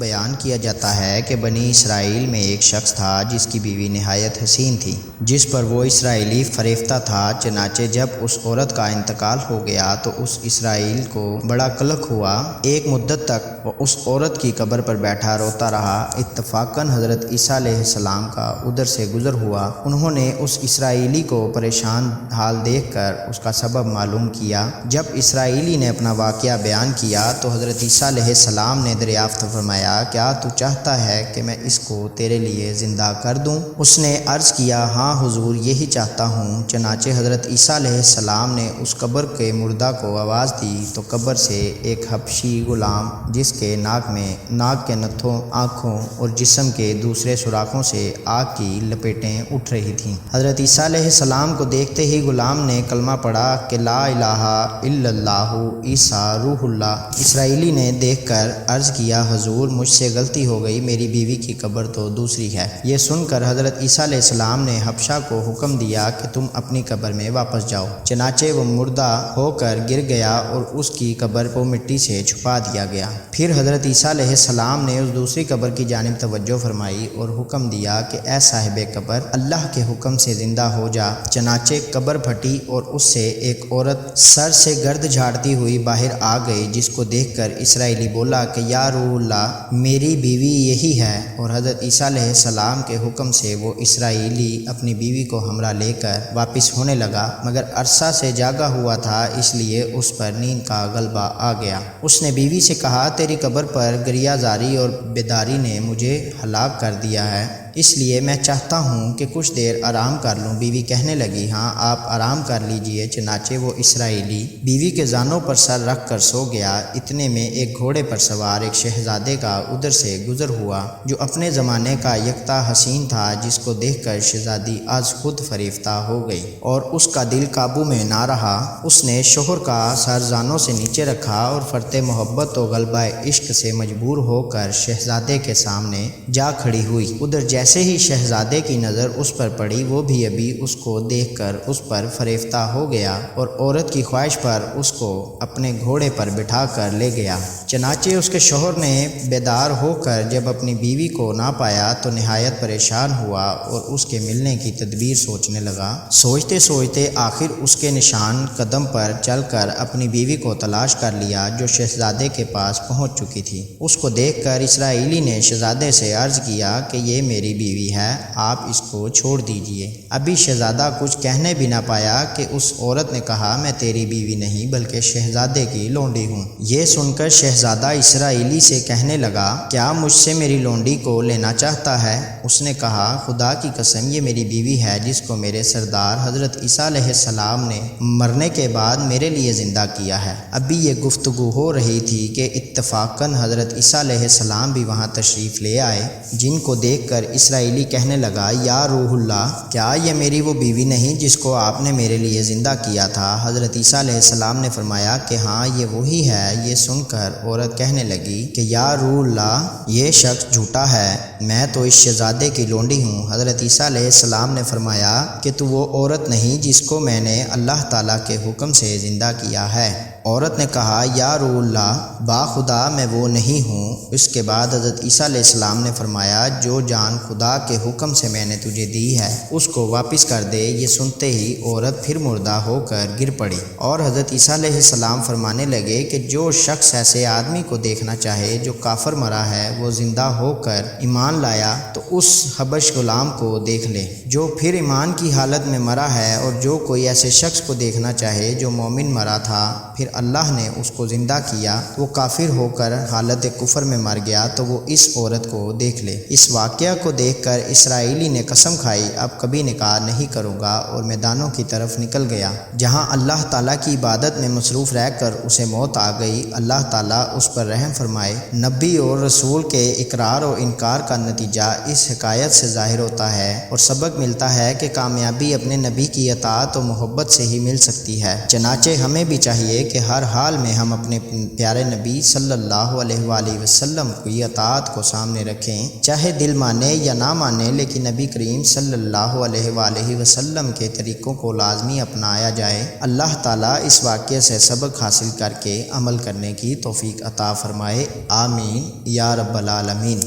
بیان کیا جاتا ہے کہ بنی اسرائیل میں ایک شخص تھا جس کی بیوی نہایت حسین تھی، جس پر وہ اسرائیلی فریفتہ تھا۔ چنانچہ جب اس عورت کا انتقال ہو گیا تو اس اسرائیل کو بڑا قلق ہوا۔ ایک مدت تک وہ اس عورت کی قبر پر بیٹھا روتا رہا۔ اتفاقاً حضرت عیسیٰ علیہ السلام کا ادھر سے گزر ہوا۔ انہوں نے اس اسرائیلی کو پریشان حال دیکھ کر اس کا سبب معلوم کیا۔ جب اسرائیلی نے اپنا واقعہ بیان کیا تو حضرت عیسیٰ علیہ السلام نے دریافت فرمایا، کیا تو چاہتا ہے کہ میں اس کو تیرے لیے زندہ کر دوں؟ اس نے عرض کیا، ہاں حضور، یہی چاہتا ہوں۔ چنانچہ حضرت عیسیٰ علیہ السلام نے اس قبر کے مردہ کو آواز دی تو قبر سے ایک حبشی غلام، جس کے ناک کے نتھوں، آنکھوں اور جسم کے دوسرے سوراخوں سے آگ کی لپیٹیں اٹھ رہی تھیں۔ حضرت عیسیٰ علیہ السلام کو دیکھتے ہی غلام نے کلمہ پڑھا کہ لا الہ الا اللہ عیسیٰ روح اللہ۔ اسرائیلی نے دیکھ کر عرض کیا، حضور، مجھ سے غلطی ہو گئی، میری بیوی کی قبر تو دوسری ہے۔ یہ سن کر حضرت عیسیٰ علیہ السلام نے حبشہ کو حکم دیا کہ تم اپنی قبر میں واپس جاؤ۔ چنانچہ وہ مردہ ہو کر گر گیا اور اس کی قبر کو مٹی سے چھپا دیا گیا۔ پھر حضرت عیسیٰ علیہ السلام نے اس دوسری قبر کی جانب توجہ فرمائی اور حکم دیا کہ اے صاحب قبر، اللہ کے حکم سے زندہ ہو جا۔ چنانچہ قبر پھٹی اور اس سے ایک عورت سر سے گرد جھاڑتی ہوئی باہر آ گئی، جس کو دیکھ کر اسرائیلی بولا کہ یا روح اللہ، میری بیوی یہی ہے۔ اور حضرت عیسیٰ علیہ السلام کے حکم سے وہ اسرائیلی اپنی بیوی کو ہمراہ لے کر واپس ہونے لگا، مگر عرصہ سے جاگا ہوا تھا، اس لیے اس پر نیند کا غلبہ آ گیا۔ اس نے بیوی سے کہا، تیری قبر پر گریہ زاری اور بیداری نے مجھے ہلاک کر دیا ہے، اس لیے میں چاہتا ہوں کہ کچھ دیر آرام کر لوں۔ بیوی کہنے لگی، ہاں آپ آرام کر لیجئے۔ چنانچہ وہ اسرائیلی بیوی کے زانوں پر سر رکھ کر سو گیا۔ اتنے میں ایک گھوڑے پر سوار ایک شہزادے کا ادھر سے گزر ہوا، جو اپنے زمانے کا یکتا حسین تھا، جس کو دیکھ کر شہزادی از خود فریفتہ ہو گئی اور اس کا دل قابو میں نہ رہا۔ اس نے شوہر کا سر زانوں سے نیچے رکھا اور فرط محبت و غلبہ عشق سے مجبور ہو کر شہزادے کے سامنے جا کھڑی ہوئی۔ ادھر جیسے ہی شہزادے کی نظر اس پر پڑی، وہ بھی ابھی اس کو دیکھ کر اس پر فریفتہ ہو گیا اور عورت کی خواہش پر اس کو اپنے گھوڑے پر بٹھا کر لے گیا۔ چنانچہ اس کے شوہر نے بیدار ہو کر جب اپنی بیوی کو نہ پایا تو نہایت پریشان ہوا اور اس کے ملنے کی تدبیر سوچنے لگا۔ سوچتے سوچتے آخر اس کے نشان قدم پر چل کر اپنی بیوی کو تلاش کر لیا، جو شہزادے کے پاس پہنچ چکی تھی۔ اس کو دیکھ کر اسرائیلی نے شہزادے سے عرض کیا کہ یہ میری بیوی ہے، آپ اس کو چھوڑ دیجئے۔ ابھی شہزادہ کچھ کہنے بھی نہ پایا کہ اس عورت نے کہا، میں تیری بیوی نہیں بلکہ شہزادے کی لونڈی ہوں۔ یہ سن کر شہزادہ اسرائیلی سے کہنے لگا، کیا مجھ سے میری لونڈی کو لینا چاہتا ہے؟ اس نے کہا، خدا کی قسم، یہ میری بیوی ہے جس کو میرے سردار حضرت عیسیٰ علیہ السلام نے مرنے کے بعد میرے لیے زندہ کیا ہے۔ ابھی یہ گفتگو ہو رہی تھی کہ اتفاقاً حضرت عیسیٰ علیہ السلام بھی وہاں تشریف لے آئے، جن کو دیکھ کر اسرائیلی کہنے لگا، یا روح اللہ، کیا یہ میری وہ بیوی نہیں جس کو آپ نے میرے لیے زندہ کیا تھا؟ حضرت عیسیٰ علیہ السلام نے فرمایا کہ ہاں، یہ وہی ہے۔ یہ سن کر عورت کہنے لگی کہ یا روح اللہ، یہ شخص جھوٹا ہے، میں تو اس شہزادے کی لونڈی ہوں۔ حضرت عیسیٰ علیہ السلام نے فرمایا کہ تو وہ عورت نہیں جس کو میں نے اللہ تعالیٰ کے حکم سے زندہ کیا ہے۔ عورت نے کہا، یا روح اللہ، باخدا میں وہ نہیں ہوں۔ اس کے بعد حضرت عیسیٰ علیہ السلام نے فرمایا، جو جان خدا کے حکم سے میں نے تجھے دی ہے اس کو واپس کر دے۔ یہ سنتے ہی عورت پھر مردہ ہو کر گر پڑی اور حضرت عیسیٰ علیہ السلام فرمانے لگے کہ جو شخص ایسے آدمی کو دیکھنا چاہے جو کافر مرا ہے، وہ زندہ ہو کر ایمان لایا تو اس حبش غلام کو دیکھ لے جو پھر ایمان کی حالت میں مرا ہے، اور جو کوئی ایسے شخص کو دیکھنا چاہے جو مومن مرا تھا، پھر اللہ نے اس کو زندہ کیا، وہ کافر ہو کر حالت کفر میں مر گیا، تو وہ اس عورت کو دیکھ لے۔ اس واقعہ کو دیکھ کر اسرائیلی نے قسم کھائی، اب کبھی نکاح نہیں کروں گا، اور میدانوں کی طرف نکل گیا، جہاں اللہ تعالیٰ کی عبادت میں مصروف رہ کر اسے موت آ گئی۔ اللہ تعالیٰ اس پر رحم فرمائے۔ نبی اور رسول کے اقرار و انکار کا نتیجہ اس حکایت سے ظاہر ہوتا ہے اور سبق ملتا ہے کہ کامیابی اپنے نبی کی اطاعت و محبت سے ہی مل سکتی ہے۔ چنانچہ ہمیں بھی چاہیے کہ ہر حال میں ہم اپنے پیارے نبی صلی اللہ علیہ وآلہ وسلم کی اطاعت کو سامنے رکھیں، چاہے دل مانے یا نہ مانے، لیکن نبی کریم صلی اللہ علیہ وآلہ وسلم کے طریقوں کو لازمی اپنایا جائے۔ اللہ تعالیٰ اس واقعے سے سبق حاصل کر کے عمل کرنے کی توفیق عطا فرمائے، آمین یا رب العالمین۔